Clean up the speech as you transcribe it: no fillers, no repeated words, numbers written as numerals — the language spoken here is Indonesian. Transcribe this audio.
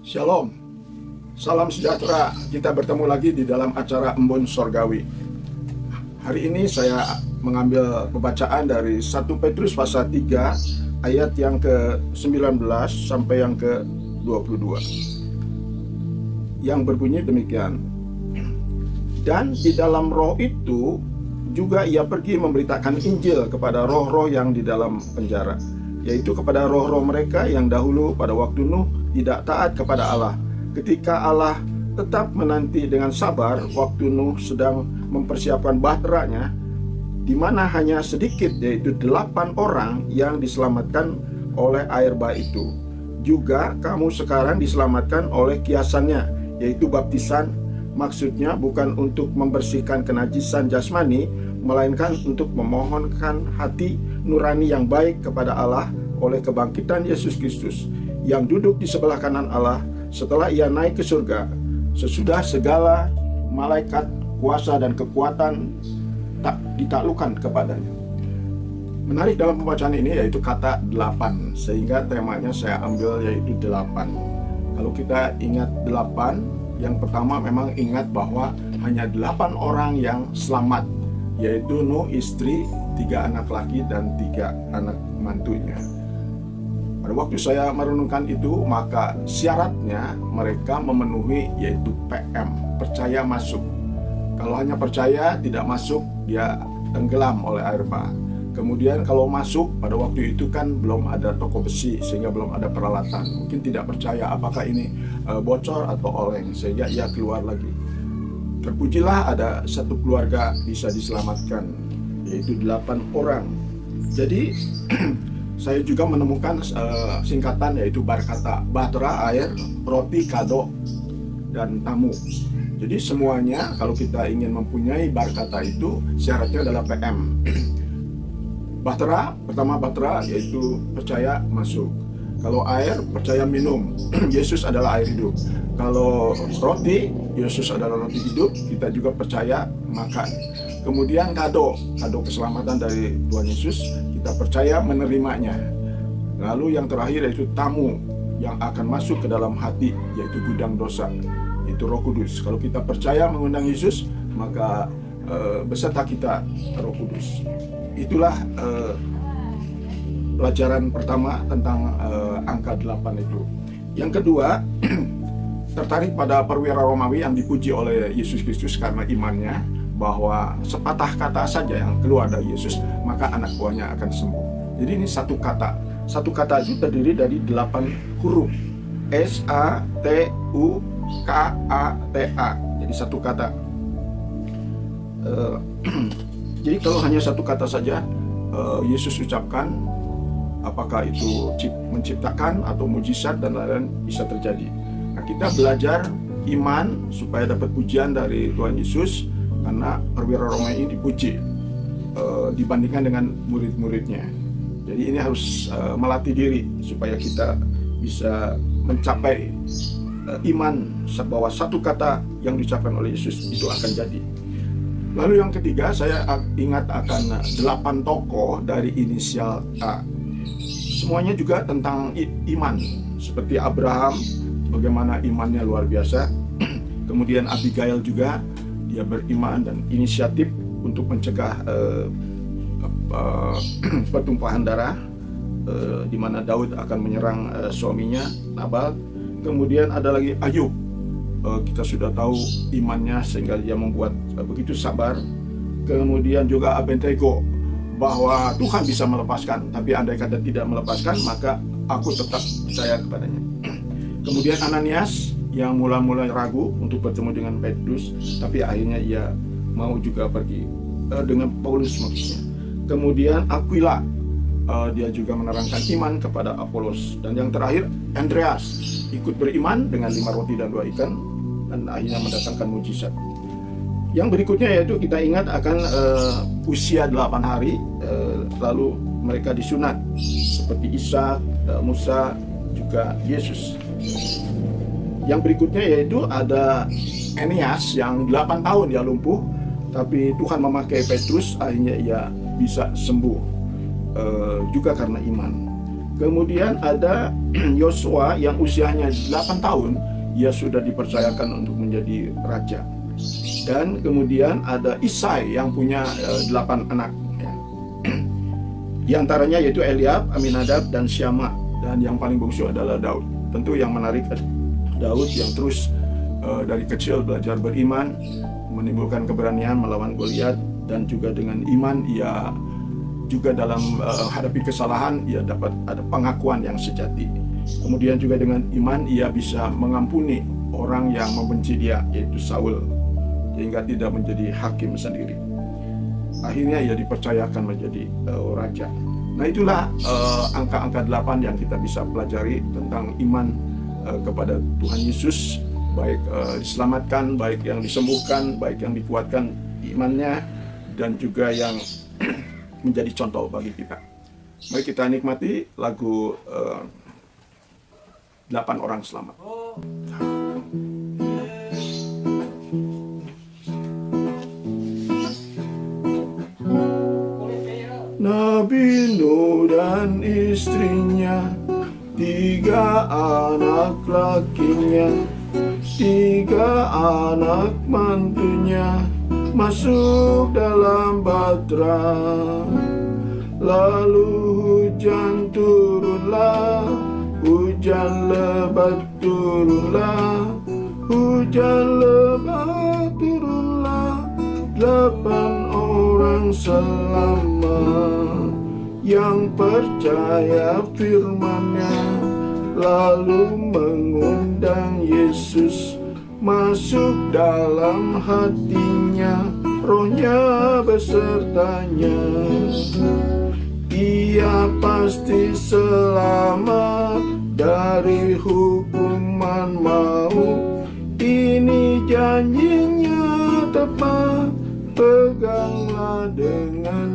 Shalom, salam sejahtera. Kita bertemu lagi di dalam acara Embun Sorgawi. Hari ini saya mengambil pembacaan dari 1 Petrus pasal 3 ayat yang ke-19 sampai yang ke-22, yang berbunyi demikian. Dan di dalam roh itu juga ia pergi memberitakan Injil kepada roh-roh yang di dalam penjara, yaitu kepada roh-roh mereka yang dahulu pada waktu Nuh tidak taat kepada Allah, ketika Allah tetap menanti dengan sabar waktu Nuh sedang mempersiapkan bahteranya, di mana hanya sedikit, yaitu 8 orang yang diselamatkan oleh air bah itu. Juga kamu sekarang diselamatkan oleh kiasannya, yaitu baptisan. Maksudnya bukan untuk membersihkan kenajisan jasmani, melainkan untuk memohonkan hati nurani yang baik kepada Allah oleh kebangkitan Yesus Kristus, yang duduk di sebelah kanan Allah setelah ia naik ke surga, sesudah segala malaikat, kuasa dan kekuatan tak ditaklukkan kepadanya. Menarik dalam pembacaan ini yaitu kata 8, sehingga temanya saya ambil yaitu 8. Kalau kita ingat 8, yang pertama memang ingat bahwa hanya 8 orang yang selamat, yaitu Nuh, istri, 3 anak laki dan 3 anak mantunya. Pada waktu saya merenungkan itu, maka syaratnya mereka memenuhi yaitu PM, percaya masuk. Kalau hanya percaya tidak masuk, dia tenggelam oleh air bah. Kemudian kalau masuk, pada waktu itu kan belum ada toko besi, sehingga belum ada peralatan. Mungkin tidak percaya apakah ini bocor atau oleng, sehingga ia keluar lagi. Terpujilah ada satu keluarga bisa diselamatkan, yaitu 8 orang. Jadi saya juga menemukan singkatan yaitu barkata, bahtera, air, roti, kado, dan tamu. Jadi semuanya kalau kita ingin mempunyai barkata itu syaratnya adalah PM. Bahtera, pertama bahtera yaitu percaya masuk. Kalau air, percaya minum. Yesus adalah air hidup. Kalau roti, Yesus adalah roti hidup. Kita juga percaya makan. Kemudian kado keselamatan dari Tuhan Yesus, kita percaya menerimanya. Lalu yang terakhir yaitu tamu yang akan masuk ke dalam hati, yaitu gudang dosa, yaitu Roh Kudus. Kalau kita percaya mengundang Yesus, maka beserta kita Roh Kudus. Itulah pelajaran pertama tentang angka 8 itu. Yang kedua, tertarik pada perwira Romawi yang dipuji oleh Yesus Kristus karena imannya, bahwa sepatah kata saja yang keluar dari Yesus, maka anak buahnya akan sembuh. Jadi ini satu kata. Satu kata itu terdiri dari 8 huruf. S-A-T-U-K-A-T-A. Jadi satu kata. Jadi kalau hanya satu kata saja Yesus ucapkan, apakah itu menciptakan atau mujizat dan lain-lain bisa terjadi. Nah, kita belajar iman supaya dapat pujian dari Tuhan Yesus, karena perwira Romawi ini dipuji dibandingkan dengan murid-muridnya. Jadi ini harus melatih diri supaya kita bisa mencapai iman bahwa satu kata yang diucapkan oleh Yesus itu akan jadi. Lalu yang ketiga, saya ingat akan 8 tokoh dari inisial A. Semuanya juga tentang iman, seperti Abraham, bagaimana imannya luar biasa. Kemudian Abigail juga, dia beriman dan inisiatif untuk mencegah pertumpahan darah, di mana Daud akan menyerang suaminya Nabal. Kemudian ada lagi Ayub. Kita sudah tahu imannya sehingga dia membuat begitu sabar. Kemudian juga Abednego, bahwa Tuhan bisa melepaskan, tapi andai kata tidak melepaskan, maka aku tetap percaya kepadanya. Kemudian Ananias yang mula-mula ragu untuk bertemu dengan Petrus, tapi akhirnya ia mau juga pergi dengan Paulus maksudnya. Kemudian Aquila, dia juga menerangkan iman kepada Apolos. Dan yang terakhir Andreas, ikut beriman dengan 5 roti dan 2 ikan, dan akhirnya mendatangkan mujizat. Yang berikutnya yaitu kita ingat akan usia 8 hari, lalu mereka disunat seperti Isa, Musa, juga Yesus. Yang berikutnya yaitu ada Eneas yang 8 tahun dia lumpuh, tapi Tuhan memakai Petrus, akhirnya ia bisa sembuh juga karena iman. Kemudian ada Yosua yang usianya 8 tahun, ia sudah dipercayakan untuk menjadi raja. Dan kemudian ada Isai yang punya 8 anak. Di antaranya yaitu Eliab, Aminadab, dan Syama. Dan yang paling bungsu adalah Daud. Tentu yang menarik Daud yang terus dari kecil belajar beriman, menimbulkan keberanian melawan Goliat, dan juga dengan iman ia juga dalam hadapi kesalahan ia dapat ada pengakuan yang sejati. Kemudian juga dengan iman ia bisa mengampuni orang yang membenci dia, yaitu Saul, sehingga tidak menjadi hakim sendiri. Akhirnya ia dipercayakan menjadi raja. Nah, itulah angka-angka 8 yang kita bisa pelajari tentang iman kepada Tuhan Yesus, baik diselamatkan, baik yang disembuhkan, baik yang dikuatkan imannya, dan juga yang menjadi contoh bagi kita. Mari kita nikmati lagu 8 orang selamat. Nabi Nuh dan istrinya, 3 anak lakinya, 3 anak mantunya masuk dalam batra. Lalu hujan turunlah, hujan lebat turunlah, hujan lebat turunlah. 8 orang selamat yang percaya firman-Nya, lalu mengundang Yesus masuk dalam hatinya, rohnya besertanya. Ia pasti selamat dari hukuman maut. Ini janjinya tepat, peganglah dengan